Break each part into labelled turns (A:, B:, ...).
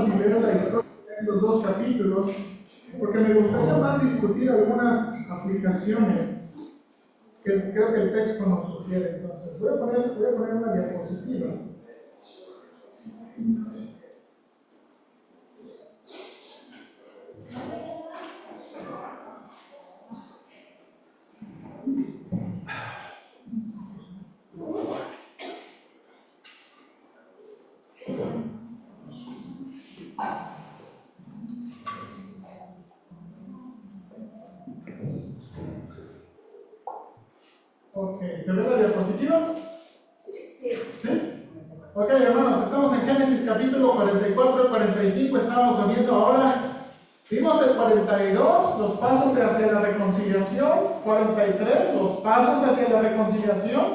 A: hermanos, y ver la historia de los dos capítulos, porque me gustaría más discutir algunas aplicaciones que creo que el texto nos sugiere. Entonces, voy a poner una diapositiva. Ok, ¿se ve la diapositiva? ¿Sí? Ok, hermanos, estamos en Génesis capítulo 44 y 45, estamos viendo ahora, vimos el 42, los pasos hacia la reconciliación, 43, los pasos hacia la reconciliación,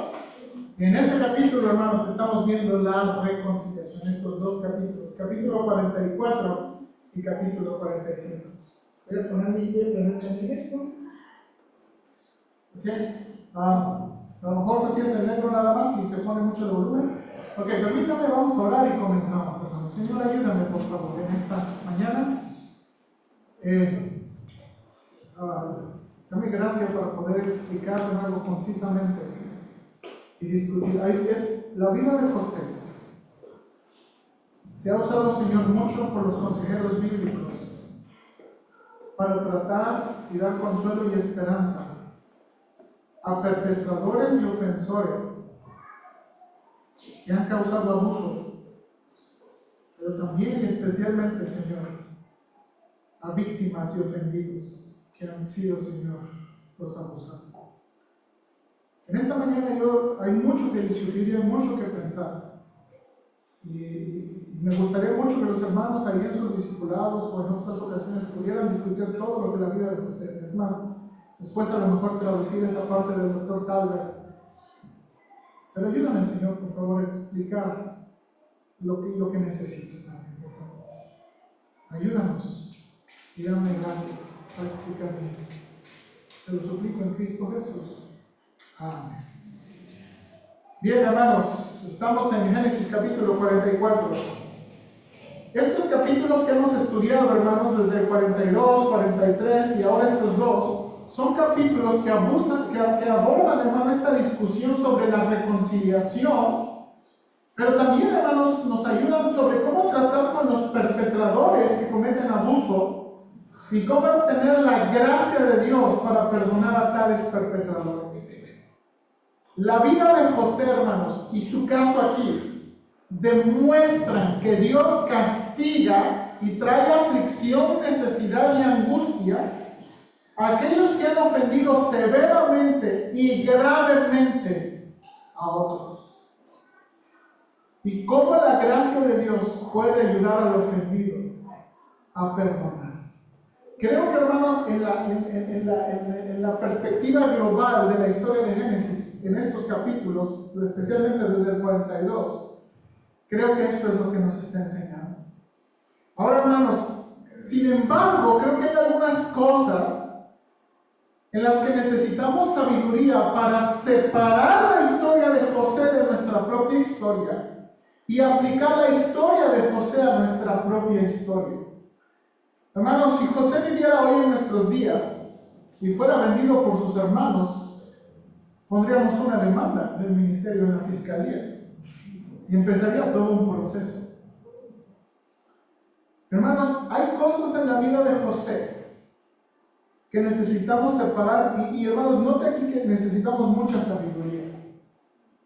A: y en este capítulo, hermanos, estamos viendo la reconciliación, estos dos capítulos, capítulo 44 y capítulo 45. Voy a poner también esto. Ok, a lo mejor así es el negro nada más y se pone mucho de volumen. Ok, permítame, vamos a orar y comenzamos, hermanos. Señor, ayúdame por favor en esta mañana. Dame gracia para poder explicar de nuevo concisamente y discutir. La vida de José se ha usado, Señor, mucho por los consejeros bíblicos para tratar y dar consuelo y esperanza a perpetradores y ofensores que han causado abuso, pero también y especialmente, Señor, a víctimas y ofendidos que han sido, Señor, los abusados. En esta mañana hay mucho que discutir y hay mucho que pensar. Y me gustaría mucho que los hermanos ahí en sus discipulados o en otras ocasiones pudieran discutir todo lo que la vida de José. Es más, después a lo mejor traducir esa parte del doctor Talbert. Pero ayúdame, Señor, por favor, a explicar lo que necesito también, por favor. Ayúdanos y dame gracia para explicar bien. Te lo suplico en Cristo Jesús. Amén. Bien, hermanos, estamos en Génesis capítulo 44. Estos capítulos que hemos estudiado, hermanos, desde el 42, 43 y ahora estos dos, son capítulos que abordan, hermano, esta discusión sobre la reconciliación, pero también, hermanos, nos ayudan sobre cómo tratar con los perpetradores que cometen abuso y cómo obtener la gracia de Dios para perdonar a tales perpetradores. La vida de José, hermanos, y su caso aquí, demuestran que Dios castiga y trae aflicción, necesidad y angustia a aquellos que han ofendido severamente y gravemente a otros. Y cómo la gracia de Dios puede ayudar al ofendido a perdonar. Creo que, hermanos, en la perspectiva global de la historia de Génesis, en estos capítulos, especialmente desde el 42, creo que esto es lo que nos está enseñando. Ahora, hermanos, sin embargo, creo que hay algunas cosas en las que necesitamos sabiduría para separar la historia de José de nuestra propia historia y aplicar la historia de José a nuestra propia historia. Hermanos, si José viviera hoy en nuestros días y fuera vendido por sus hermanos, pondríamos una demanda del ministerio en la fiscalía y empezaría todo un proceso. Hermanos, hay cosas en la vida de José que necesitamos separar y hermanos, note aquí que necesitamos mucha sabiduría,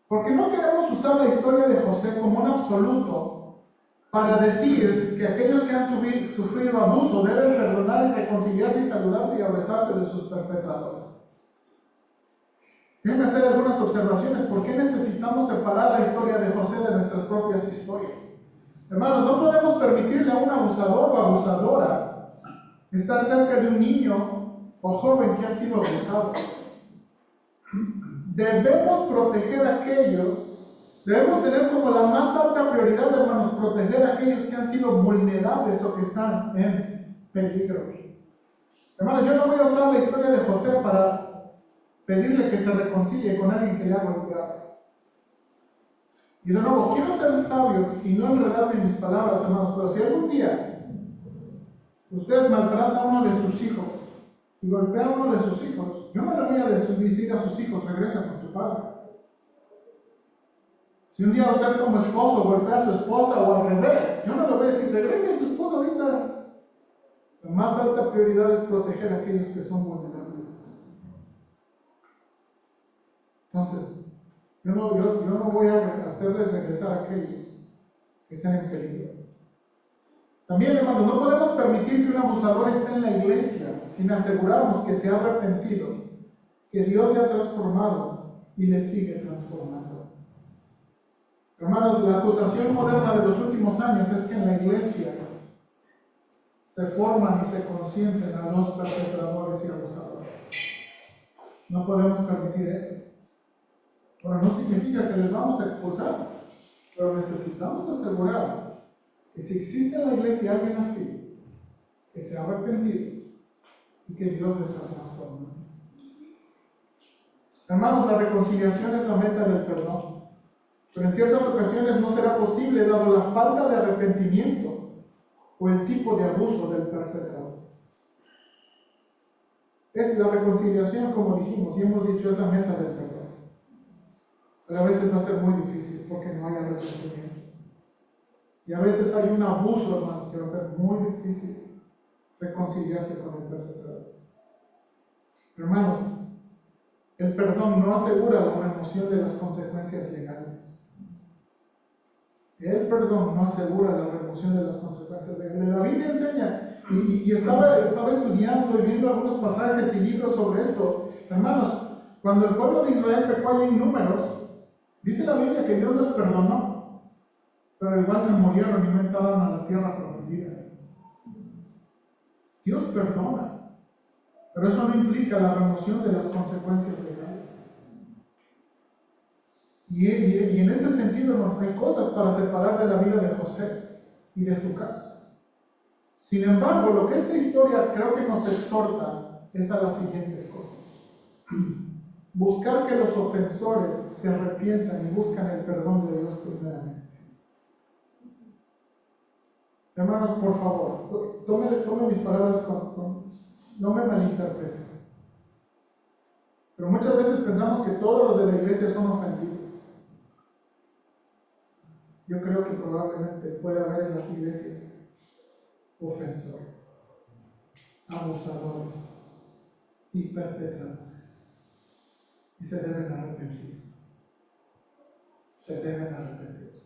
A: porque no queremos usar la historia de José como un absoluto para decir que aquellos que han sufrido abuso deben perdonar y reconciliarse y saludarse y abrazarse de sus perpetradores. Déjenme hacer algunas observaciones. ¿Por qué necesitamos separar la historia de José de nuestras propias historias? Hermanos, no podemos permitirle a un abusador o abusadora estar cerca de un niño o joven que ha sido abusado. Debemos proteger a aquellos. Debemos tener como la más alta prioridad, hermanos, proteger a aquellos que han sido vulnerables o que están en peligro. Hermanos, yo no voy a usar la historia de José para pedirle que se reconcilie con alguien que le ha golpeado. Y de nuevo, quiero ser sabio y no enredarme en mis palabras, hermanos, pero si algún día usted maltrata a uno de sus hijos y golpea a uno de sus hijos, yo no le voy a decir a sus hijos, regresa con tu padre. Si un día usted como esposo golpea a su esposa o al revés, yo no le voy a decir, regrese a su esposa ahorita. La más alta prioridad es proteger a aquellos que son vulnerables. Entonces, yo no voy a hacerles regresar a aquellos que estén en peligro. También, hermanos, no podemos permitir que un abusador esté en la iglesia sin asegurarnos que se ha arrepentido, que Dios le ha transformado y le sigue transformando. Hermanos, la acusación moderna de los últimos años es que en la iglesia se forman y se consienten a los perpetradores y abusadores. No podemos permitir eso. Ahora, no significa que les vamos a expulsar, pero necesitamos asegurar que si existe en la iglesia alguien así, que se ha arrepentido y que Dios le está transformando. Hermanos, la reconciliación es la meta del perdón, pero en ciertas ocasiones no será posible dado la falta de arrepentimiento o el tipo de abuso del perpetrador. Es la reconciliación, como dijimos y hemos dicho, es la meta del perdón. Pero a veces va a ser muy difícil porque no hay arrepentimiento. Y a veces hay un abuso, hermanos, que va a ser muy difícil reconciliarse con el perpetrador. Hermanos, el perdón no asegura la remoción de las consecuencias legales. El perdón no asegura la remoción de las consecuencias legales. La Biblia enseña, y estaba estudiando y viendo algunos pasajes y libros sobre esto. Hermanos, cuando el pueblo de Israel pecó allá en Números, dice la Biblia que Dios los perdonó, pero igual se murieron y no entraron a la tierra prometida. Dios perdona, pero eso no implica la remoción de las consecuencias legales. Y en ese sentido, hermanos, hay cosas para separar de la vida de José y de su caso. Sin embargo, lo que esta historia creo que nos exhorta es a las siguientes cosas. Buscar que los ofensores se arrepientan y buscan el perdón de Dios primeramente. Hermanos, por favor, tome mis palabras no me malinterpreten. Pero muchas veces pensamos que todos los de la iglesia son ofendidos. Yo creo que probablemente puede haber en las iglesias ofensores, abusadores y perpetradores. Y se deben arrepentir. Se deben arrepentir.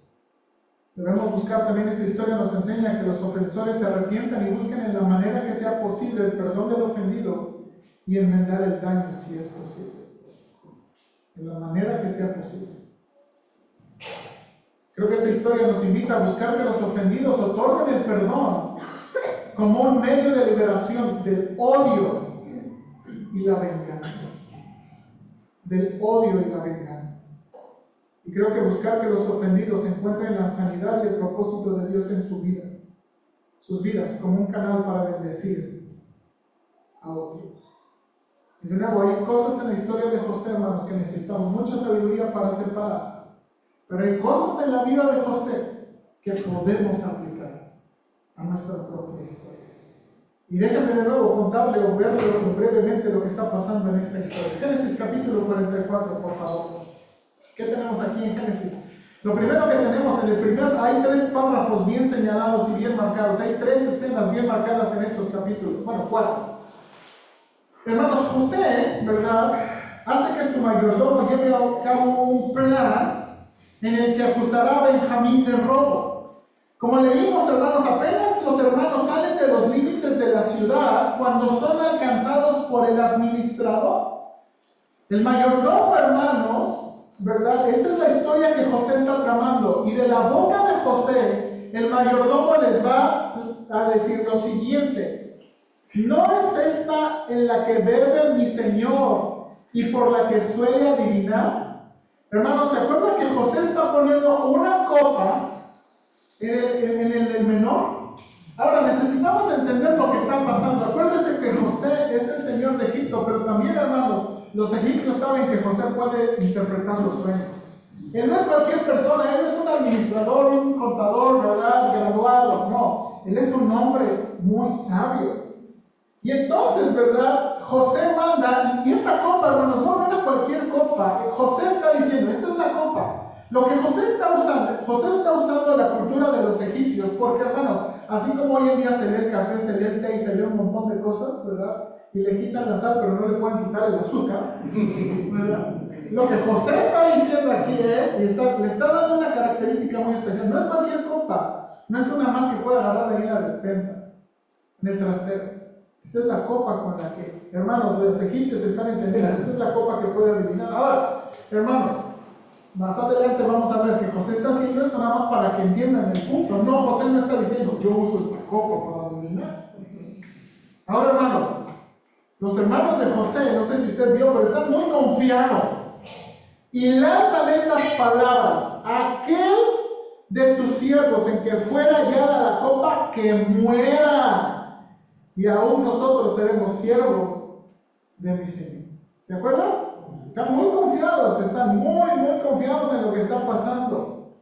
A: Debemos buscar también, esta historia nos enseña que los ofensores se arrepientan y busquen en la manera que sea posible el perdón del ofendido y enmendar el daño si es posible. En la manera que sea posible. Creo que esta historia nos invita a buscar que los ofendidos otorguen el perdón como un medio de liberación del odio y la venganza. Del odio y la venganza. Y creo que buscar que los ofendidos encuentren la sanidad y el propósito de Dios en su vida, sus vidas, como un canal para bendecir a otros. Y de nuevo, hay cosas en la historia de José, hermanos, que necesitamos mucha sabiduría para separar. Pero hay cosas en la vida de José que podemos aplicar a nuestra propia historia. Y déjenme de nuevo contarle o verle brevemente lo que está pasando en esta historia. Génesis capítulo 44, por favor. ¿Qué tenemos aquí en Génesis? Lo primero que tenemos en el primer, hay 3 párrafos bien señalados y bien marcados. Hay 3 escenas bien marcadas en estos capítulos. Bueno, 4. Hermanos, José, ¿verdad?, hace que su mayordomo lleve a cabo un plan en el que acusará a Benjamín de robo. Como leímos, hermanos, apenas los hermanos salen de los límites de la ciudad cuando son alcanzados por el administrador. El mayordomo, hermanos, ¿verdad? Esta es la historia que José está tramando. Y de la boca de José, el mayordomo les va a decir lo siguiente: ¿no es esta en la que bebe mi señor y por la que suele adivinar? Hermanos, ¿se acuerdan que José está poniendo una copa en el menor? Ahora necesitamos entender lo que está pasando. Acuérdense que José es el señor de Egipto, pero también, hermanos, los egipcios saben que José puede interpretar los sueños. Él no es cualquier persona, él no es un administrador, un contador, ¿verdad? Graduado, no. Él es un hombre muy sabio. Y entonces, ¿verdad? José manda, y esta copa, hermanos, no era cualquier copa. José está diciendo, esta es la copa. Lo que José está usando la cultura de los egipcios, porque, hermanos, así como hoy en día se lee el café, se lee el té y se lee un montón de cosas, ¿verdad? Y le quitan la sal, pero no le pueden quitar el azúcar, ¿verdad? Lo que José está diciendo aquí es, le está dando una característica muy especial. No es cualquier copa, no es una más que pueda agarrar ahí en la despensa, en el trastero. Esta es la copa con la que, hermanos, los egipcios están entendiendo. Esta es la copa que puede adivinar. Ahora, hermanos, más adelante vamos a ver que José está haciendo esto nada más para que entiendan el punto. No, José no está diciendo, yo uso esta copa para adivinar. Ahora, hermanos, los hermanos de José, no sé si usted vio, pero están muy confiados. Y lanzan estas palabras: aquel de tus siervos en que fuera hallada la copa, que muera. Y aún nosotros seremos siervos de mi Señor. ¿Se acuerdan? Están muy confiados, están muy confiados en lo que está pasando.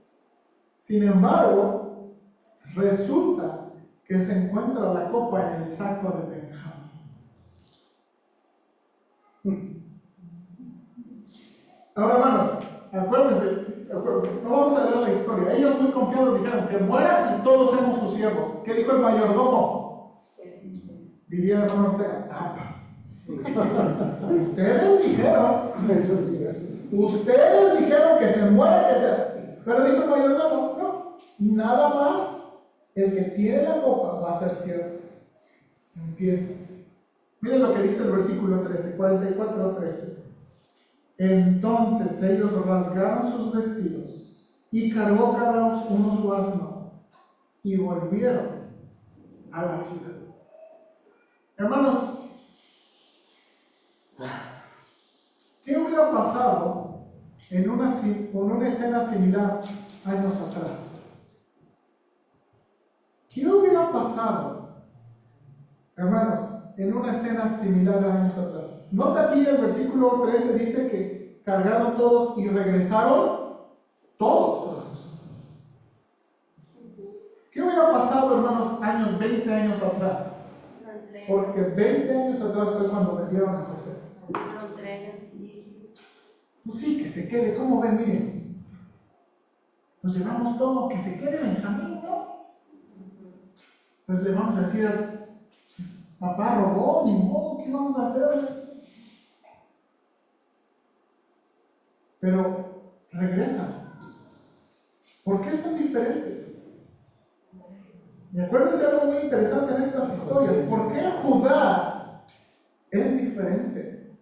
A: Sin embargo, resulta que se encuentra la copa en el saco de Benjamín. Ahora, hermanos, acuérdense, no vamos a leer la historia. Ellos muy confiados dijeron que muera y todos somos sus siervos. ¿Qué dijo el mayordomo? Diría el hermano Ortega, tapas. Ustedes dijeron que se muera, que se... Pero dijo el mayordomo, no, nada más el que tiene la copa va a ser siervo. Empieza. Miren lo que dice el versículo 13, 44:13. Entonces ellos rasgaron sus vestidos y cargó cada uno su asno y volvieron a la ciudad. Hermanos, ¿qué hubiera pasado en una escena similar años atrás? ¿Qué hubiera pasado, hermanos, en una escena similar años atrás? Nota aquí el versículo 13 dice que cargaron todos y regresaron todos. ¿Qué hubiera pasado, hermanos, 20 años atrás? Porque 20 años atrás fue cuando vendieron a José. Pues sí, que se quede, ¿cómo ven? Miren, nos llevamos todo, que se quede Benjamín, ¿no? Entonces le vamos a decir, papá robó, ni modo, ¿qué vamos a hacer? Pero regresan. ¿Por qué son diferentes? Y acuérdense algo muy interesante en estas historias. ¿Por qué Judá es diferente?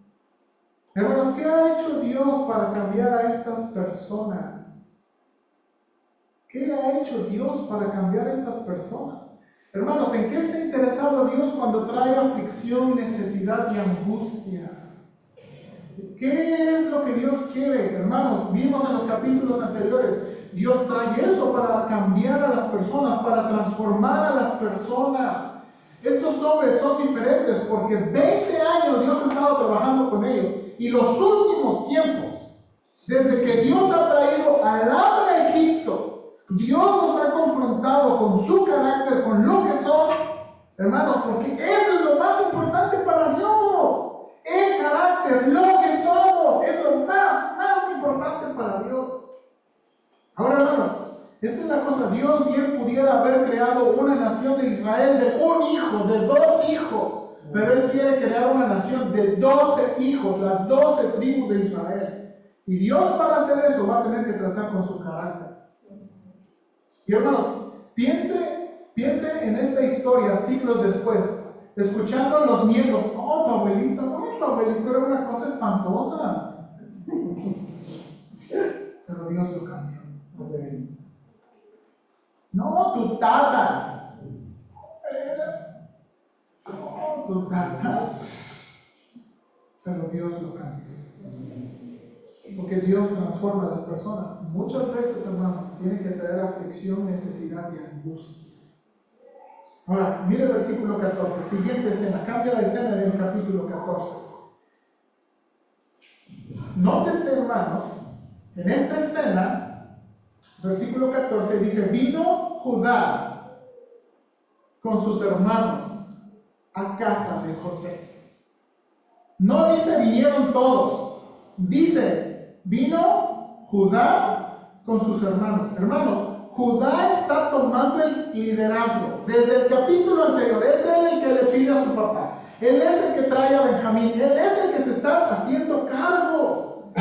A: Hermanos, ¿qué ha hecho Dios para cambiar a estas personas? ¿Qué ha hecho Dios para cambiar a estas personas? Hermanos, ¿en qué está interesado Dios cuando trae aflicción, necesidad y angustia? ¿Qué es lo que Dios quiere? Hermanos, vimos en los capítulos anteriores, Dios trae eso para cambiar a las personas, para transformar a las personas. Estos hombres son diferentes porque 20 años Dios ha estado trabajando con ellos. Y los últimos tiempos, desde que Dios ha traído al hambre a Egipto, Dios nos ha confrontado con su carácter, con lo que son, hermanos, porque eso es lo más importante para Dios. El carácter, lo que somos, es lo más importante para Dios. Ahora, hermanos, esta es la cosa. Dios bien pudiera haber creado una nación de Israel de un hijo, de 2 hijos. Pero Él quiere crear una nación de 12 hijos, las 12 tribus de Israel. Y Dios, para hacer eso, va a tener que tratar con su carácter. Y hermanos, piense en esta historia siglos después, escuchando a los nietos. Oh, tu abuelito era una cosa espantosa. Pero Dios lo cambió. No, tu tata. No, tu tata. Pero Dios lo cambió. Porque Dios transforma a las personas. Muchas veces, hermanos, tiene que traer aflicción, necesidad y angustia. Ahora, mire el versículo 14. Siguiente escena. Cambia la escena del capítulo 14. Nótese, hermanos, En esta escena, versículo 14 dice, vino Judá con sus hermanos a casa de José. No dice vinieron todos, dice vino Judá con sus hermanos. Hermanos, Judá está tomando el liderazgo. Desde el capítulo anterior, es él el que le pide a su papá. Él es el que trae a Benjamín. Él es el que se está haciendo cargo.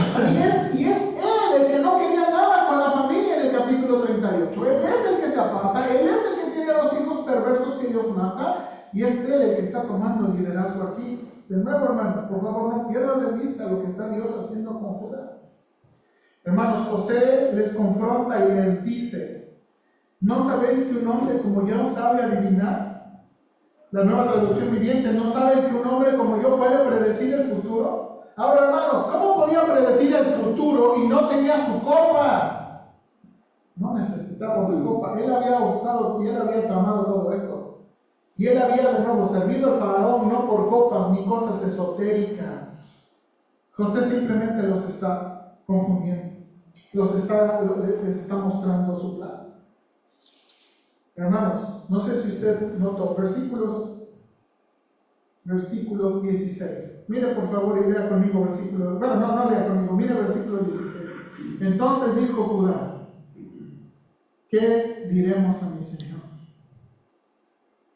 A: Y es él el que no quería nada con la familia en el capítulo 38. Él es el que se aparta. Él es el que tiene a los hijos perversos que Dios mata. Y es él el que está tomando el liderazgo aquí. De nuevo, hermanos, por favor, no pierdan de vista lo que está Dios haciendo con Judá. Hermanos, José les confronta y les dice, ¿no sabéis que un hombre como yo sabe adivinar? La Nueva Traducción Viviente, ¿no saben que un hombre como yo puede predecir el futuro? Ahora, hermanos, ¿cómo podía predecir el futuro y no tenía su copa? No necesitaba una copa. Él había usado y él había tramado todo esto. Y él había de nuevo servido al faraón no por copas ni cosas esotéricas. José simplemente los está confundiendo. Les está mostrando su plan. Hermanos, no sé si usted notó versículo 16. Mire por favor y lea conmigo versículo. Bueno, no lea conmigo, mire versículo 16. Entonces dijo Judá, ¿qué diremos a mi Señor?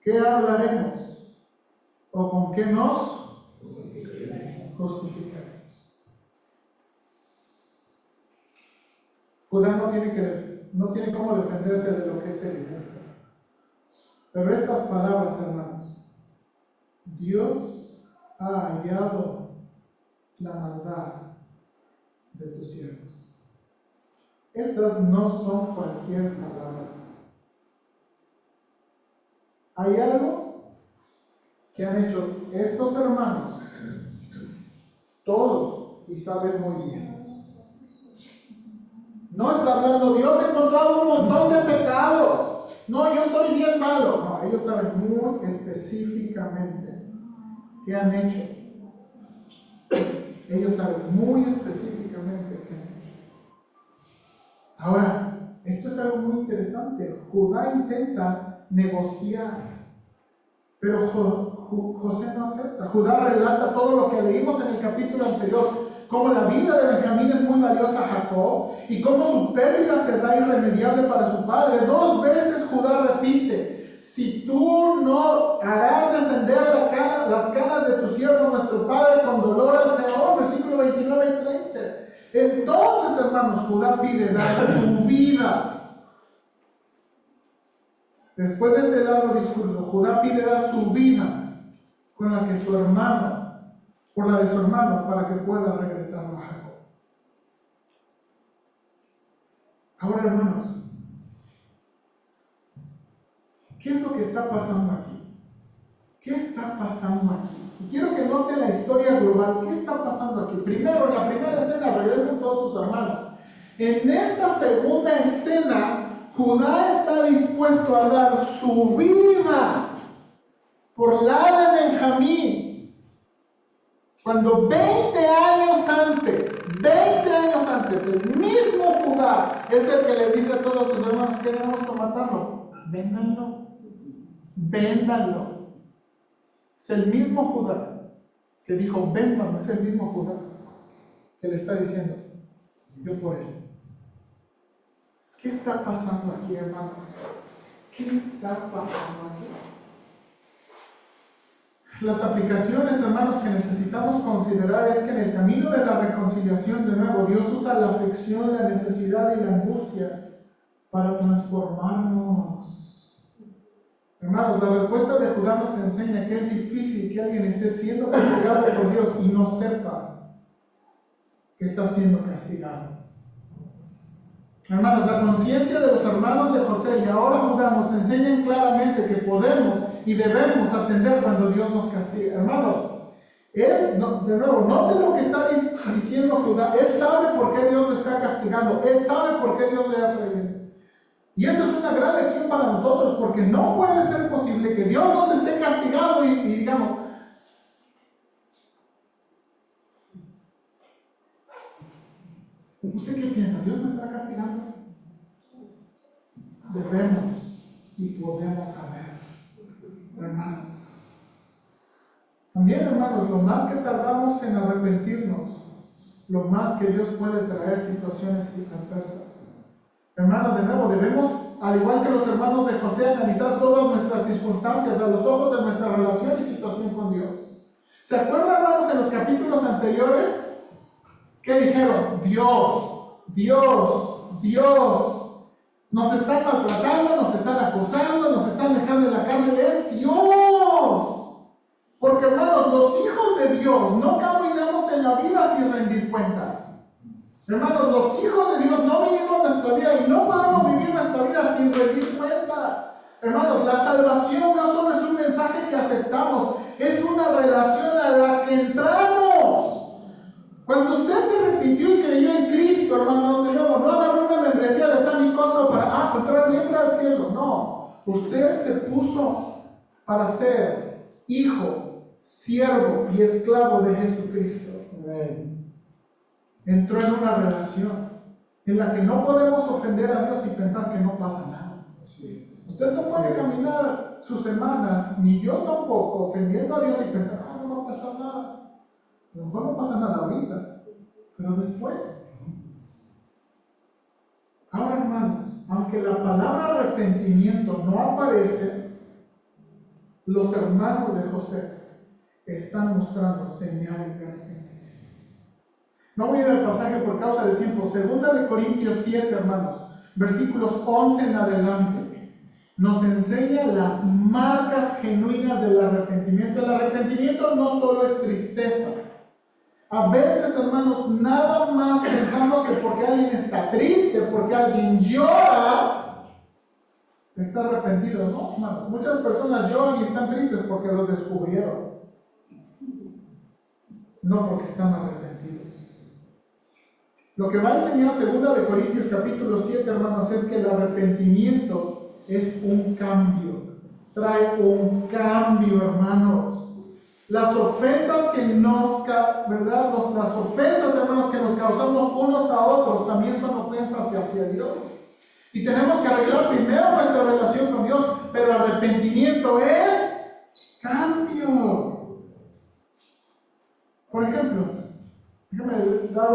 A: ¿Qué hablaremos? ¿O con qué nos justificaremos? Judá no tiene cómo defenderse de lo que es evidente. Pero estas palabras, hermanos, Dios ha hallado la maldad de tus siervos. Estas no son cualquier palabra. Hay algo que han hecho estos hermanos, todos, y saben muy bien. No está hablando, Dios ha encontrado un montón de pecados. No, yo soy bien malo. No, ellos saben muy específicamente qué han hecho. Ellos saben muy específicamente qué han hecho. Ahora, esto es algo muy interesante. Judá intenta negociar, pero José no acepta. Judá relata todo lo que leímos en el capítulo anterior, cómo la vida de Benjamín es muy valiosa a Jacob y cómo su pérdida será irremediable para su padre. 2 veces Judá repite, si tú no harás descender las canas de tu siervo nuestro padre con dolor al Señor, versículo 29 y 30. Entonces, hermanos, Judá pide dar su vida. Después de este largo discurso, Judá pide dar su vida con la que su hermano, por la de su hermano, para que pueda regresar a Jacob. Ahora, hermanos, ¿qué es lo que está pasando aquí? ¿Qué está pasando aquí? Y quiero que noten la historia global. ¿Qué está pasando aquí? Primero, en la primera escena regresan todos sus hermanos. En esta segunda escena, Judá está dispuesto a dar su vida por la de Benjamín. Cuando 20 años antes, el mismo Judá es el que les dice a todos sus hermanos, queremos matarlo, véndanlo. Es el mismo Judá que dijo, véndanlo, es el mismo Judá que le está diciendo, yo por él. ¿Qué está pasando aquí, hermanos? ¿Qué está pasando aquí? Las aplicaciones, hermanos, que necesitamos considerar es que en el camino de la reconciliación, de nuevo, Dios usa la aflicción, la necesidad y la angustia para transformarnos. Hermanos, la respuesta de Judá nos enseña que es difícil que alguien esté siendo castigado por Dios y no sepa que está siendo castigado. Hermanos, la conciencia de los hermanos de José y ahora Judá nos enseñan claramente que podemos y debemos atender cuando Dios nos castiga. Hermanos, de nuevo, noten lo que está diciendo Judá. Él sabe por qué Dios lo está castigando. Él sabe por qué Dios le ha traído. Y eso es una gran lección para nosotros, porque no puede ser posible que Dios nos esté castigando y digamos, ¿Usted qué piensa? ¿Dios me está castigando? Debemos y podemos saber, hermanos. También, hermanos, lo más que tardamos en arrepentirnos, lo más que Dios puede traer situaciones adversas. Hermanos, de nuevo, debemos, al igual que los hermanos de José, analizar todas nuestras circunstancias a los ojos de nuestra relación y situación con Dios. ¿Se acuerdan, hermanos, en los capítulos anteriores? ¿Qué dijeron? Dios, nos están maltratando, nos están acusando, nos están dejando en la cárcel. Es Dios. Porque, hermanos, los hijos de Dios no caminamos en la vida sin rendir cuentas. Hermanos, los hijos de Dios no vivimos nuestra vida y no podemos vivir nuestra vida sin rendir cuentas. Hermanos, la salvación no solo es un mensaje que aceptamos, es una relación a la que entramos. Cuando usted se arrepintió y creyó en Cristo, hermanos, de nuevo, no agarró una membresía de San y Cosmo para entrar al cielo. No, usted se puso para ser hijo, siervo y esclavo de Jesucristo.
B: Amén.
A: Entró en una relación en la que no podemos ofender a Dios y pensar que no pasa nada.
B: Sí.
A: Usted no puede caminar sus semanas, ni yo tampoco, ofendiendo a Dios y pensar, no va a pasar nada. A lo mejor no pasa nada ahorita, pero después. Ahora, hermanos, aunque la palabra arrepentimiento no aparece, los hermanos de José están mostrando señales de arrepentimiento. No voy a ir al pasaje por causa de tiempo. Segunda de Corintios 7, hermanos, versículos 11 en adelante, nos enseña las marcas genuinas del arrepentimiento. El arrepentimiento no solo es tristeza. A veces, hermanos, nada más pensamos que porque alguien está triste, porque alguien llora, está arrepentido. No, hermanos, muchas personas lloran y están tristes porque lo descubrieron, no porque están arrepentidos. Lo que va a enseñar 2 de Corintios capítulo 7, hermanos, es que el arrepentimiento es un cambio. Trae un cambio, hermanos. Las ofensas que ¿verdad? Las ofensas, hermanos, que nos causamos unos a otros también son ofensas hacia Dios. Y tenemos que arreglar primero nuestra relación con Dios, pero arrepentimiento es cambio. Por ejemplo, déjame dar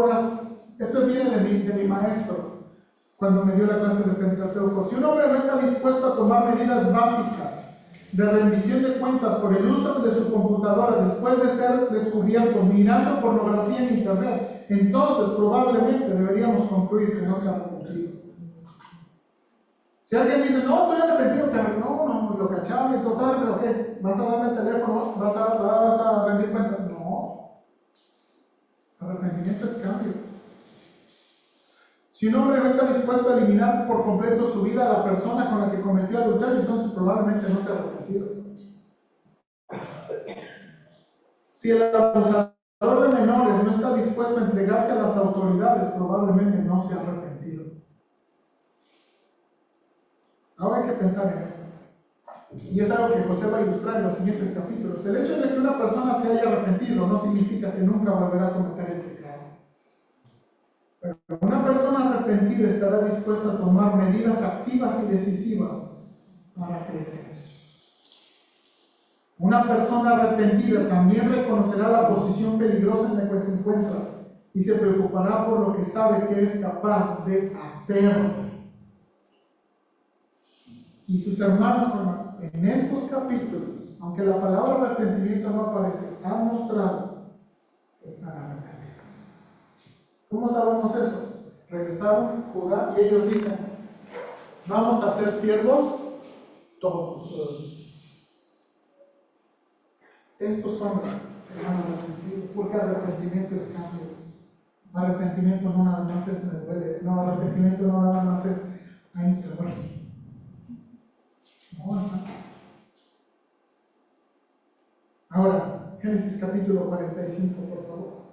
A: esto viene de mi maestro, cuando me dio la clase de Pentateuco. Si un hombre no está dispuesto a tomar medidas básicas de rendición de cuentas por el uso de su computadora después de ser descubierto mirando pornografía en internet, entonces probablemente deberíamos concluir que no se ha arrepentido. Si alguien dice, no, estoy arrepentido, pero no, lo cacharon y total, pero ¿qué? ¿Vas a darme el teléfono? ¿Vas a rendir cuentas? No. Arrepentimiento es cambio. Si un hombre no está dispuesto a eliminar por completo su vida a la persona con la que cometió adulterio, entonces probablemente no se ha arrepentido. Si el abusador de menores no está dispuesto a entregarse a las autoridades, probablemente no se ha arrepentido. Ahora hay que pensar en esto. Y es algo que José va a ilustrar en los siguientes capítulos. El hecho de que una persona se haya arrepentido no significa que nunca volverá a cometer el pecado. Pero una persona arrepentida estará dispuesta a tomar medidas activas y decisivas para crecer. Una persona arrepentida también reconocerá la posición peligrosa en la que se encuentra y se preocupará por lo que sabe que es capaz de hacer. Y sus hermanos, en estos capítulos, aunque la palabra arrepentimiento no aparece, han mostrado que están arrepentidos. ¿Cómo sabemos eso? Regresaron Judá y ellos dicen, vamos a ser siervos todos. Estos hombres se han arrepentido, porque arrepentimiento es cambio. Arrepentimiento no nada más es me duele, no, arrepentimiento no nada más es I'm sorry. No, hermano. Ahora, Génesis capítulo 45, por favor.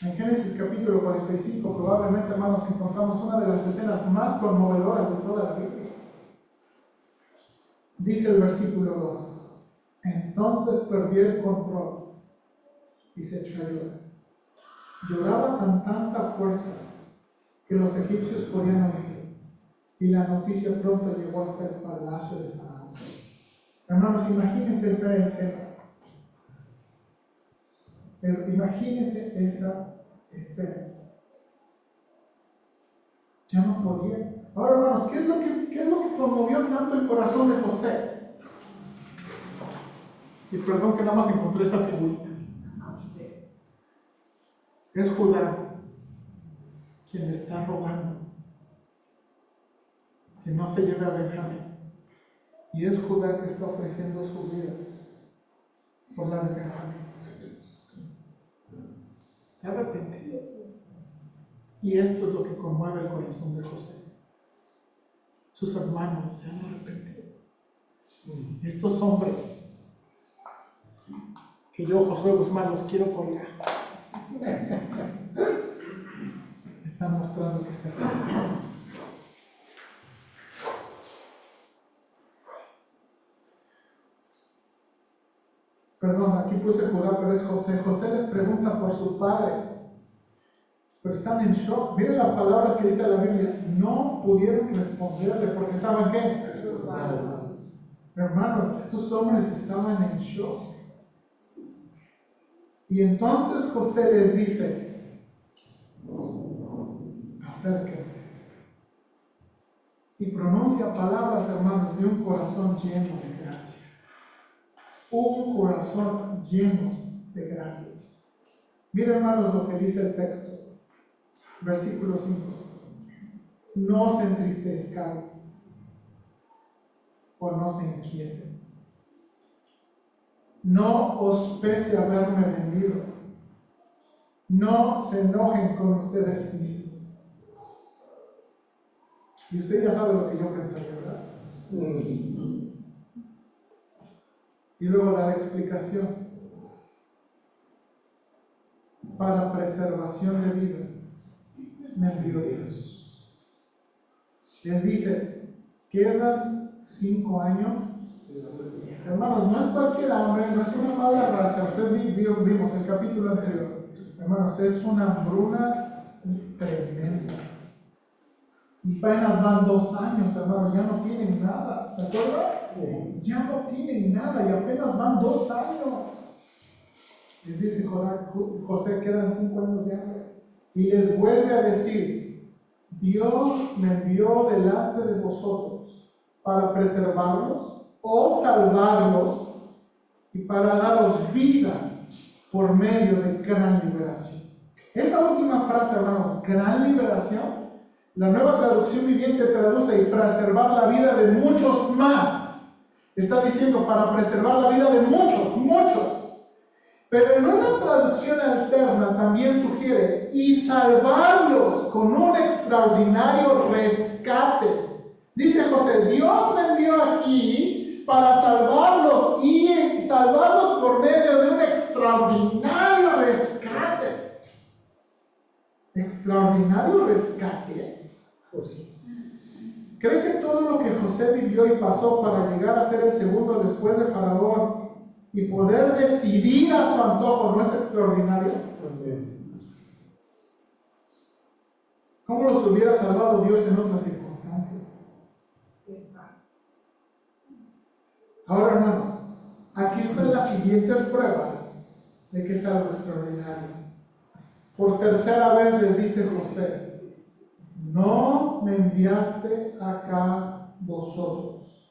A: En Génesis capítulo 45, probablemente, hermanos, encontramos una de las escenas más conmovedoras de toda la Biblia. Dice el versículo 2, entonces perdió el control y se echó a llorar. Lloraba con tanta fuerza que los egipcios podían oírlo, y la noticia pronto llegó hasta el palacio de Faraón. Hermanos, imagínense esa escena. Pero imagínense esa escena. Ya no podía. Ahora, hermanos, ¿qué es lo que conmovió tanto el corazón de José? Y perdón que nada más encontré esa figurita. Es Judá quien le está rogando que no se lleve a Benjamín. Y es Judá que está ofreciendo su vida por la de Benjamín. Está arrepentido. Y esto es lo que conmueve el corazón de José. Sus hermanos se han arrepentido. Estos hombres que yo, Josué Guzmán, los quiero colgar, están mostrando que se arrepentieron. Perdón, aquí puse Judá, pero es José. José les pregunta por su padre, pero están en shock. Miren las palabras que dice la Biblia. No pudieron responderle porque estaban ¿qué? Hermanos, estos hombres estaban en shock. Y entonces José les dice: acérquense. Y pronuncia palabras, hermanos, de un corazón lleno de gracia. Un corazón lleno de gracia. Miren, hermanos, lo que dice el texto. Versículo 5. No os entristezcáis o no se inquieten. No os pese haberme vendido. No se enojen con ustedes mismos. Y usted ya sabe lo que yo pensaría, ¿verdad? Y luego da la explicación. Para preservación de vida me envió Dios. Les dice, quedan 5 años. Hermanos, no es cualquier hambre, no es una mala racha. Usted vimos el capítulo anterior. Hermanos, es una hambruna tremenda. Y apenas van 2 años, hermanos, ya no tienen nada. ¿Se acuerdan? Ya no tienen nada y apenas van 2 años. Les dice José, quedan 5 años de hambre. Y les vuelve a decir, Dios me envió delante de vosotros para preservarlos o salvarlos y para daros vida por medio de gran liberación. Esa última frase, hermanos, gran liberación, la Nueva Traducción Viviente traduce y preservar la vida de muchos más. Está diciendo para preservar la vida de muchos. Pero en una traducción alterna también sugiere y salvarlos con un extraordinario rescate. Dice José, Dios me envió aquí para salvarlos y salvarlos por medio de un extraordinario rescate. ¿Extraordinario rescate? ¿Cree que todo lo que José vivió y pasó para llegar a ser el segundo después de Faraón y poder decidir a su antojo no es extraordinario? ¿Cómo los hubiera salvado Dios en otras circunstancias? Ahora, hermanos, aquí están las siguientes pruebas de que es algo extraordinario. Por tercera vez les dice José, no me enviaste acá vosotros,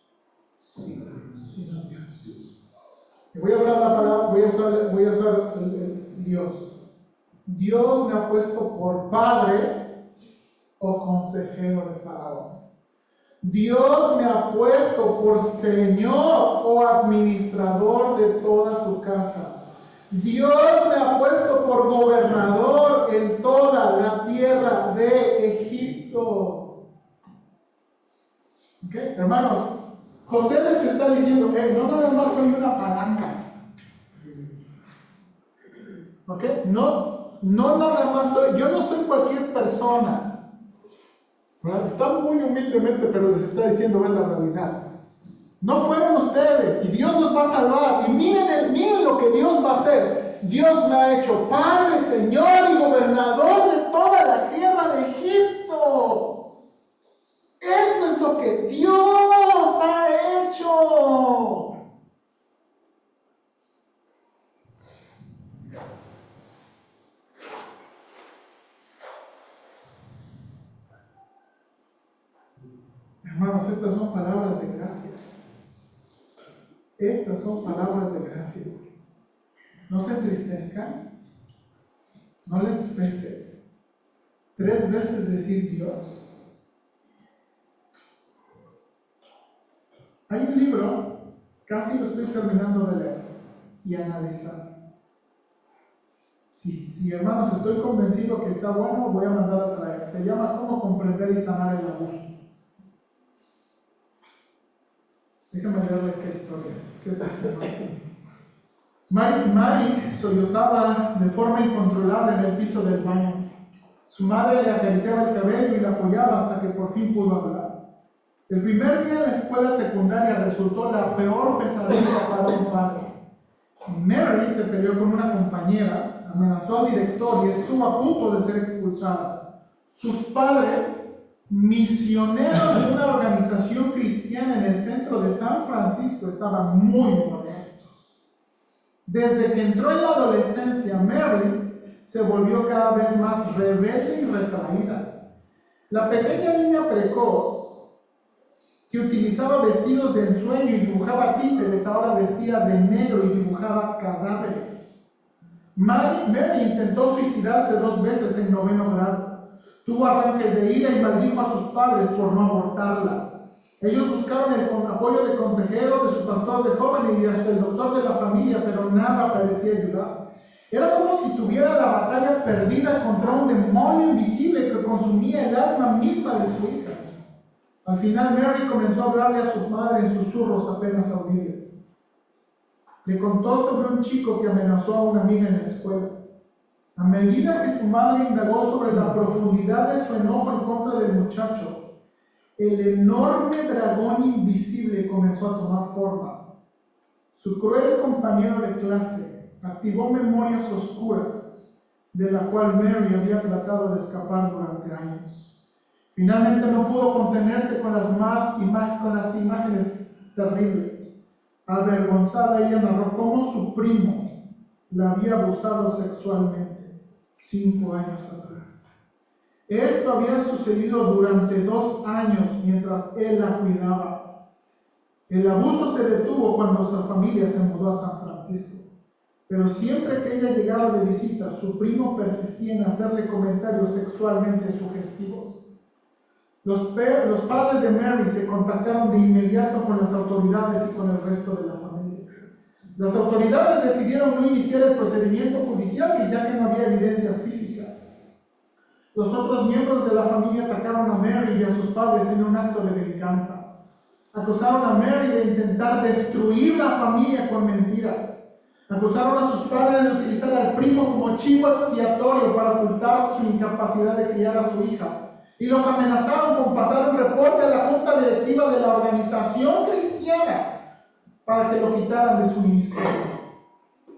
A: sino Dios. Y voy a usar la palabra, voy a usar el Dios. Dios me ha puesto por padre o consejero de Faraón. Dios me ha puesto por señor o administrador de toda su casa. Dios me ha puesto por gobernador en toda la tierra de Egipto. ¿Ok? Hermanos, José les está diciendo, no nada más soy una palanca. ¿Ok? No nada más soy, yo no soy cualquier persona. ¿Verdad? Está muy humildemente, pero les está diciendo ver la realidad. No fueron ustedes y Dios los va a salvar. Y miren lo que Dios va a hacer. Dios me ha hecho padre, Señor y gobernador de toda la tierra de Egipto. Esto es lo que Dios ha hecho. Hermanos, estas son palabras de gracia. Estas son palabras de gracia. No se entristezcan, no les pese 3 veces decir Dios. Hay un libro, casi lo estoy terminando de leer y analizar. Si hermanos estoy convencido que está bueno, voy a mandar a traer. Se llama Cómo comprender y sanar el abuso. Déjenme leerle esta historia, este testimonio. Mary sollozaba de forma incontrolable en el piso del baño. Su madre le acariciaba el cabello y la apoyaba hasta que por fin pudo hablar. El primer día en la escuela secundaria resultó la peor pesadilla para un padre. Mary se peleó con una compañera, amenazó al director y estuvo a punto de ser expulsada. Sus padres, misioneros de una organización cristiana en el centro de San Francisco, estaban muy molestos. Desde que entró en la adolescencia, Mary se volvió cada vez más rebelde y retraída. La pequeña niña precoz, que utilizaba vestidos de ensueño y dibujaba títeres, ahora vestía de negro y dibujaba cadáveres. Mary intentó suicidarse 2 veces en 9º grado. Tuvo arranques de ira y maldijo a sus padres por no abortarla. Ellos buscaron el apoyo de consejeros, de su pastor de jóvenes y hasta el doctor de la familia, pero nada parecía ayudar. Era como si tuviera la batalla perdida contra un demonio invisible que consumía el alma misma de su hija. Al final Mary comenzó a hablarle a su madre en susurros apenas audibles. Le contó sobre un chico que amenazó a una amiga en la escuela. A medida que su madre indagó sobre la profundidad de su enojo en contra del muchacho, el enorme dragón invisible comenzó a tomar forma. Su cruel compañero de clase activó memorias oscuras de la cual Mary había tratado de escapar durante años. Finalmente no pudo contenerse con las imágenes terribles. Avergonzada, ella narró cómo su primo la había abusado sexualmente 5 años atrás. Esto había sucedido durante 2 años mientras él la cuidaba. El abuso se detuvo cuando su familia se mudó a San Francisco. Pero siempre que ella llegaba de visita, su primo persistía en hacerle comentarios sexualmente sugestivos. Los padres de Mary se contactaron de inmediato con las autoridades y con el resto de la familia. Las autoridades decidieron no iniciar el procedimiento judicial, ya que no había evidencia física. Los otros miembros de la familia atacaron a Mary y a sus padres en un acto de venganza. Acusaron a Mary de intentar destruir la familia con mentiras. Acusaron a sus padres de utilizar al primo como chivo expiatorio para ocultar su incapacidad de criar a su hija. Y los amenazaron con pasar un reporte a la junta directiva de la organización cristiana para que lo quitaran de su ministerio.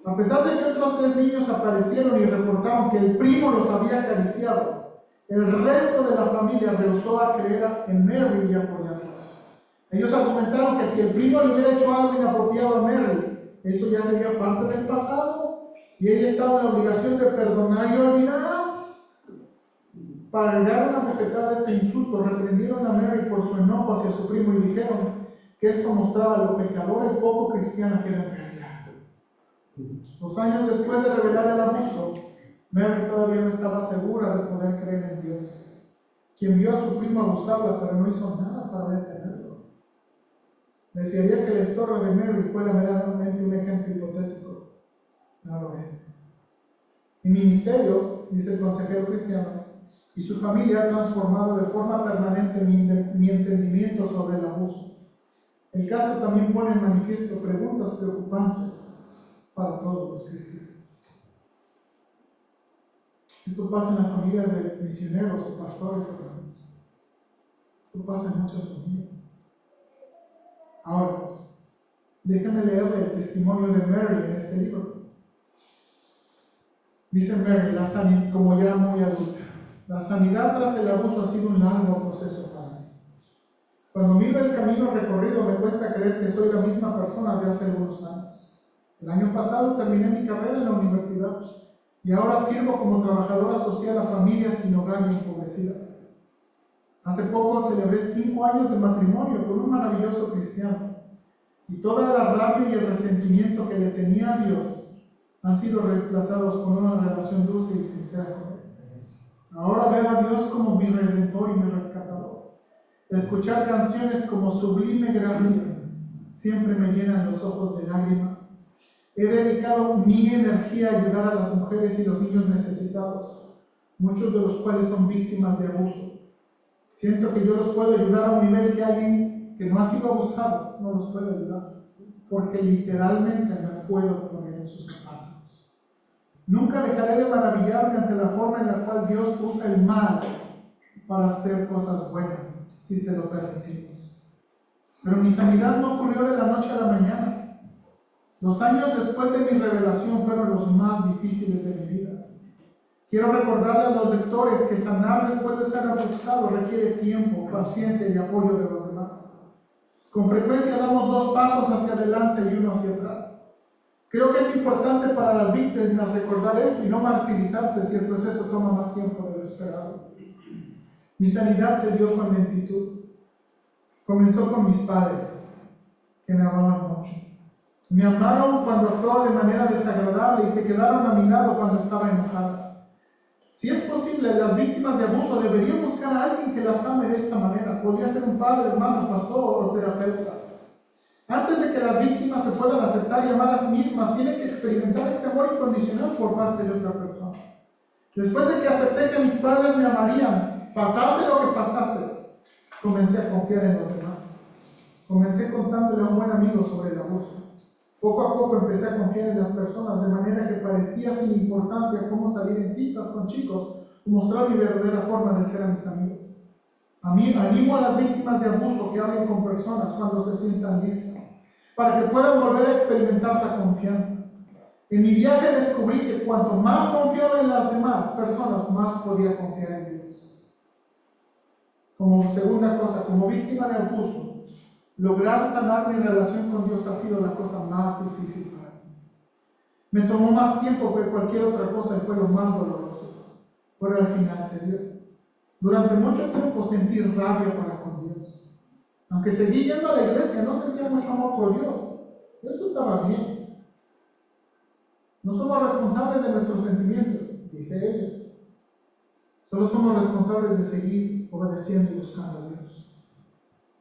A: A pesar de que otros 3 niños aparecieron y reportaron que el primo los había acariciado, el resto de la familia rehusó a creer en Mary y apoyarla. Ellos argumentaron que si el primo le hubiera hecho algo inapropiado a Mary, eso ya sería parte del pasado y ella estaba en la obligación de perdonar y olvidar. Para agregar una bofetada a este insulto, reprendieron a Mary por su enojo hacia su primo y dijeron que esto mostraba lo pecadora y poco cristiana que era en realidad. 2 años después de revelar el abuso, Mary todavía no estaba segura de poder creer en Dios, quien vio a su primo abusarla, pero no hizo nada para detenerlo. Desearía que la historia de Mary fuera meramente un ejemplo hipotético. No lo es. Mi ministerio, dice el consejero cristiano, y su familia ha transformado de forma permanente mi entendimiento sobre el abuso. El caso también pone en manifiesto preguntas preocupantes para todos los cristianos. Esto pasa en la familia de misioneros o pastores, hermanos. Esto pasa en muchas familias. Ahora, déjenme leerle el testimonio de Mary en este libro. Dice Mary, como ya muy adulta, la sanidad tras el abuso ha sido un largo proceso para mí. Cuando miro el camino recorrido, me cuesta creer que soy la misma persona de hace algunos años. El año pasado terminé mi carrera en la universidad y ahora sirvo como trabajadora social a familias sin hogar y empobrecidas. Hace poco celebré 5 años de matrimonio con un maravilloso cristiano y toda la rabia y el resentimiento que le tenía a Dios han sido reemplazados por una relación dulce y sincera con Él. Ahora veo a Dios como mi redentor y mi rescatador. Escuchar canciones como Sublime Gracia siempre me llenan los ojos de lágrimas. He dedicado mi energía a ayudar a las mujeres y los niños necesitados, muchos de los cuales son víctimas de abuso. Siento que yo los puedo ayudar a un nivel que alguien que no ha sido abusado no los puede ayudar, porque literalmente me puedo poner en sus zapatos. Nunca dejaré de maravillarme ante la forma en la cual Dios usa el mal para hacer cosas buenas, si se lo permitimos. Pero mi sanidad no ocurrió de la noche a la mañana. Los años después de mi revelación fueron los más difíciles de mi vida. Quiero recordarle a los lectores que sanar después de ser abusado requiere tiempo, paciencia y apoyo de los demás. Con frecuencia damos 2 pasos hacia adelante y 1 hacia atrás. Creo que es importante para las víctimas recordar esto y no martirizarse si el proceso toma más tiempo de lo esperado. Mi sanidad se dio con lentitud. Comenzó con mis padres, que me amaban mucho. Me amaron cuando actuaba de manera desagradable y se quedaron a mi lado cuando estaba enojada. Si es posible, las víctimas de abuso deberían buscar a alguien que las ame de esta manera. Podría ser un padre, hermano, pastor o terapeuta. Antes de que las víctimas se puedan aceptar y amar a sí mismas, tienen que experimentar este amor incondicional por parte de otra persona. Después de que acepté que mis padres me amarían, pasase lo que pasase, comencé a confiar en los demás. Comencé contándole a un buen amigo sobre el abuso. Poco a poco empecé a confiar en las personas, de manera que parecía sin importancia cómo salir en citas con chicos o mostrar mi verdadera forma de ser a mis amigos. Animo a las víctimas de abuso que hablen con personas cuando se sientan listas, para que puedan volver a experimentar la confianza. En mi viaje descubrí que cuanto más confiaba en las demás personas, más podía confiar en Dios. Como segunda cosa, como víctima de abuso, lograr sanar mi relación con Dios ha sido la cosa más difícil para mí. Me tomó más tiempo que cualquier otra cosa y fue lo más doloroso, pero al final se dio. Durante mucho tiempo sentí rabia para con Dios. Aunque seguí yendo a la iglesia, no sentía mucho amor por Dios. Eso estaba bien. No somos responsables de nuestros sentimientos, dice ella. Solo somos responsables de seguir obedeciendo y buscando a Dios.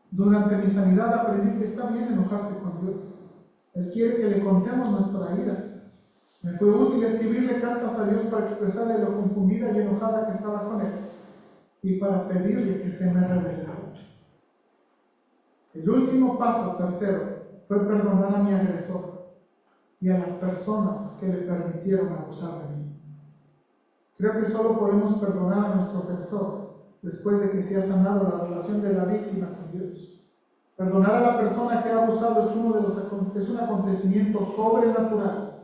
A: Durante mi sanidad aprendí que está bien enojarse con Dios. Él quiere que le contemos nuestra ira. Me fue útil escribirle cartas a Dios para expresarle lo confundida y enojada que estaba con Él y para pedirle que se me revelara. El último paso, tercero, fue perdonar a mi agresor y a las personas que le permitieron abusar de mí. Creo que solo podemos perdonar a nuestro ofensor después de que se ha sanado la relación de la víctima con Dios. Perdonar a la persona que ha abusado es un acontecimiento sobrenatural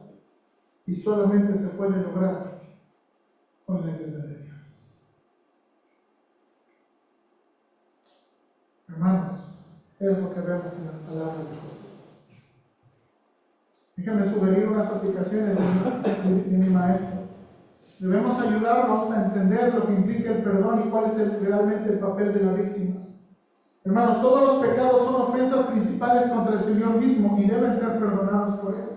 A: y solamente se puede lograr con la ayuda de Dios. Hermanos, es lo que vemos en las palabras de José. Déjenme sugerir unas aplicaciones de mi maestro. Debemos ayudarnos a entender lo que implica el perdón y cuál es realmente el papel de la víctima. Hermanos, todos los pecados son ofensas principales contra el Señor mismo y deben ser perdonados por Él.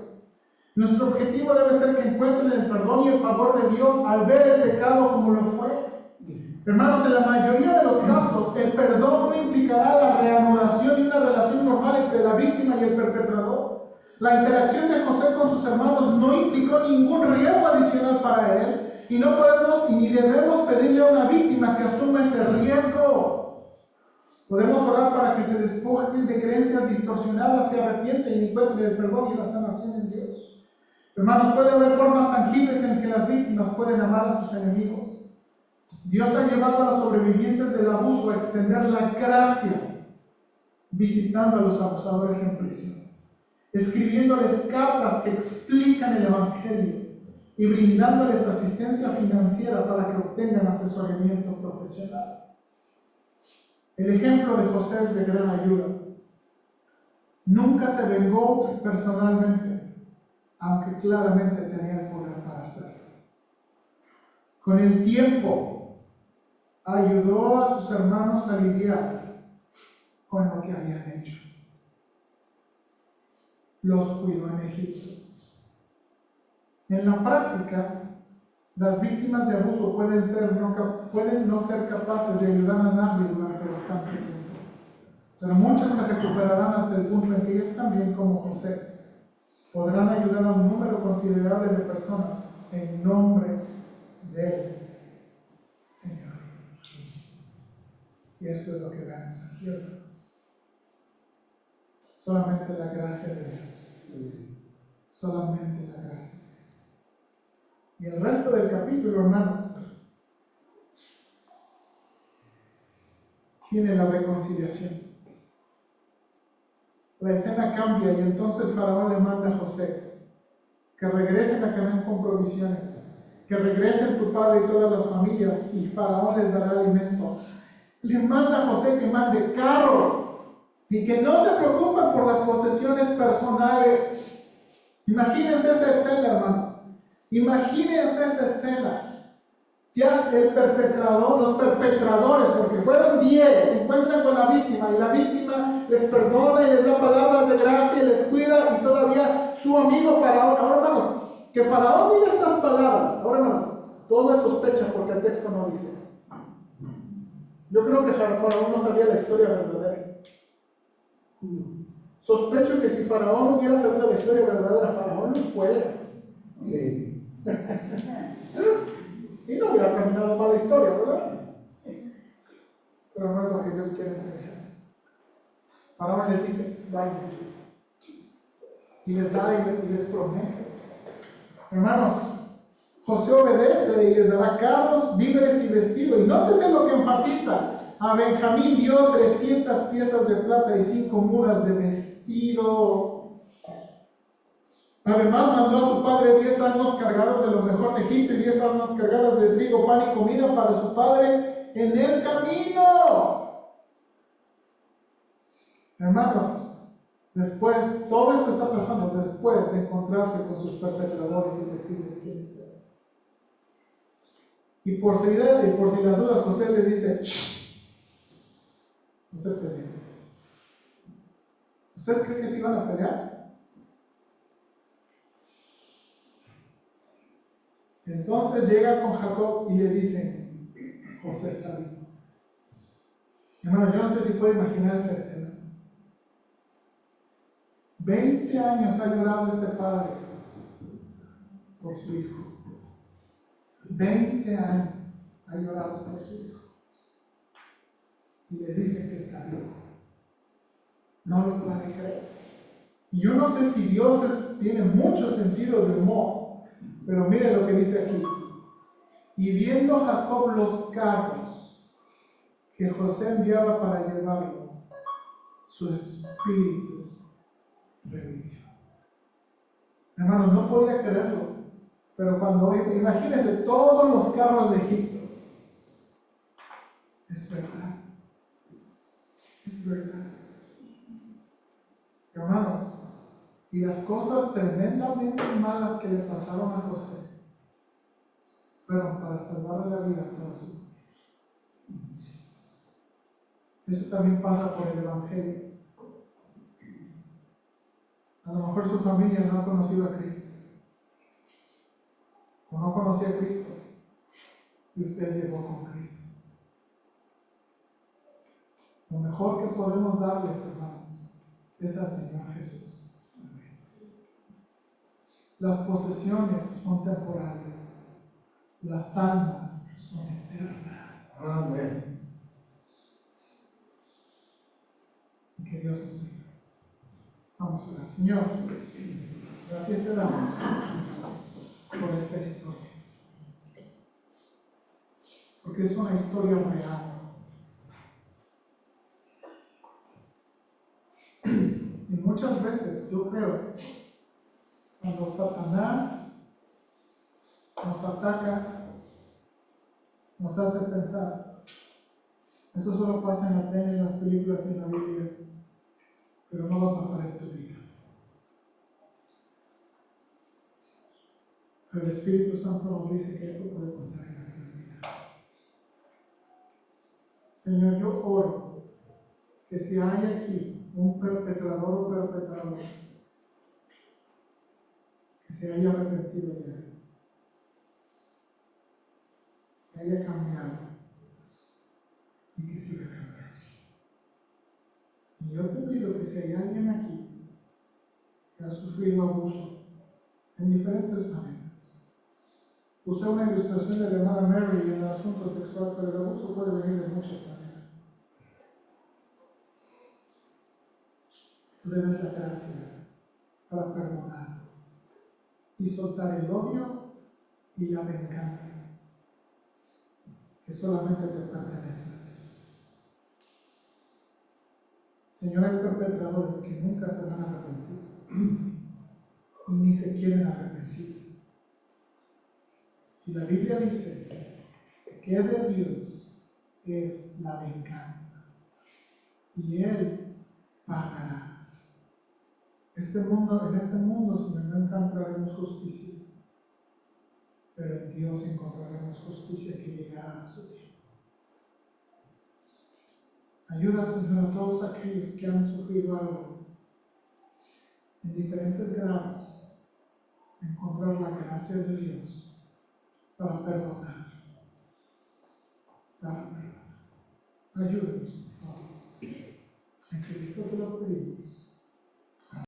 A: Nuestro objetivo debe ser que encuentren el perdón y el favor de Dios al ver el pecado como lo fue. Hermanos, en la mayoría de los casos, el perdón no implicará la reanudación de una relación normal entre la víctima y el perpetrador. La interacción de José con sus hermanos no implicó ningún riesgo adicional para él y no podemos ni debemos pedirle a una víctima que asuma ese riesgo. Podemos orar para que se despojen de creencias distorsionadas, se arrepienten y encuentren el perdón y la sanación en Dios. Hermanos, puede haber formas tangibles en que las víctimas pueden amar a sus enemigos. Dios ha llevado a los sobrevivientes del abuso a extender la gracia, visitando a los abusadores en prisión, escribiéndoles cartas que explican el Evangelio, y brindándoles asistencia financiera para que obtengan asesoramiento profesional. El ejemplo de José es de gran ayuda. Nunca se vengó personalmente, aunque claramente tenía el poder para hacerlo. Con el tiempo, ayudó a sus hermanos a lidiar con lo que habían hecho. Los cuidó en Egipto. En la práctica, las víctimas de abuso pueden no ser capaces de ayudar a nadie durante bastante tiempo, pero muchas se recuperarán hasta el punto en que ellas también, como José, podrán ayudar a un número considerable de personas en nombre del Señor. Y esto es lo que vemos aquí, hermanos. Solamente la gracia de Dios. Solamente la gracia. Y el resto del capítulo, hermanos, tiene la reconciliación. La escena cambia y entonces Faraón le manda a José que regresen a Canaán con provisiones, que regresen tu padre y todas las familias, y Faraón les dará alimento. Le manda a José que mande carros y que no se preocupen por las posesiones personales. Imagínense esa escena, hermanos. Imagínense esa escena. Ya el perpetrador, los perpetradores, porque fueron 10, se encuentran con la víctima y la víctima les perdona y les da palabras de gracia y les cuida, y todavía su amigo Faraón. Ahora, hermanos, que Faraón diga estas palabras, ahora, hermanos, todo es sospecha porque el texto no dice. Yo creo que Faraón no sabía la historia verdadera. Sospecho que si Faraón hubiera sabido la historia verdadera, Faraón nos cuelga. Sí. Y no hubiera terminado mal la historia, ¿verdad? Pero no es lo que Dios quiere enseñarnos. Faraón les dice, vayan. Y les da y les promete. Hermanos, José obedece y les dará carros, víveres y vestido. Y nótese lo que enfatiza. A Benjamín dio 300 piezas de plata y 5 mudas de vestido. Además mandó a su padre 10 asnos cargados de lo mejor de Egipto y 10 asnas cargadas de trigo, pan y comida para su padre en el camino. Hermanos, después, todo esto está pasando después de encontrarse con sus perpetradores y decirles quiénes eran. Y por si las dudas, José les dice, ¡shh! No se peleen. ¿Usted cree que se iban a pelear? Entonces llega con Jacob y le dicen, José está vivo. Hermano, yo no sé si puede imaginar esa escena. 20 años ha llorado este padre por su hijo. 20 años ha llorado por su hijo. Y le dicen que está vivo. No lo puede creer. Y yo no sé si Dios tiene mucho sentido de humor, pero mire lo que dice aquí. Y viendo Jacob los carros que José enviaba para llevarlo, su espíritu revivió. Hermanos, no podía creerlo, pero cuando imagínense todos los carros de Egipto, es verdad, es verdad. Hermanos, y las cosas tremendamente malas que le pasaron a José fueron para salvarle la vida a toda su familia. Eso también pasa por el Evangelio. A lo mejor su familia no ha conocido a Cristo, o no conocía a Cristo, y usted llegó con Cristo. Lo mejor que podemos darles, hermanos, es al Señor Jesús. Las posesiones son temporales, las almas son eternas. Amén. Y que Dios nos ayude. Vamos a orar. Señor, gracias te damos por esta historia, porque es una historia real. Y muchas veces yo creo, cuando Satanás nos ataca, nos hace pensar. Eso solo pasa en la tele, en las películas y en la Biblia, pero no va a pasar en tu vida. Pero el Espíritu Santo nos dice que esto puede pasar en nuestras vidas. Señor, yo oro que si hay aquí un perpetrador o perpetradora que se haya arrepentido ya, que haya cambiado y que siga cambiando. Y yo te pido que si hay alguien aquí que ha sufrido abuso en diferentes maneras, usé una ilustración de la hermana Mary en el asunto sexual, pero el abuso puede venir de muchas maneras. Tú le des la gracia para perdonar y soltar el odio y la venganza que solamente te pertenece a ti. Señor, hay perpetradores que nunca se van a arrepentir y ni se quieren arrepentir. Y la Biblia dice que de Dios es la venganza y Él pagará. En este mundo, Señor, no encontraremos justicia, pero en Dios encontraremos justicia que llegará a su tiempo. Ayuda, Señor, a todos aquellos que han sufrido algo en diferentes grados, a encontrar la gracia de Dios para perdonar, para perdonar. Ayúdanos, por favor. En Cristo te lo pedimos.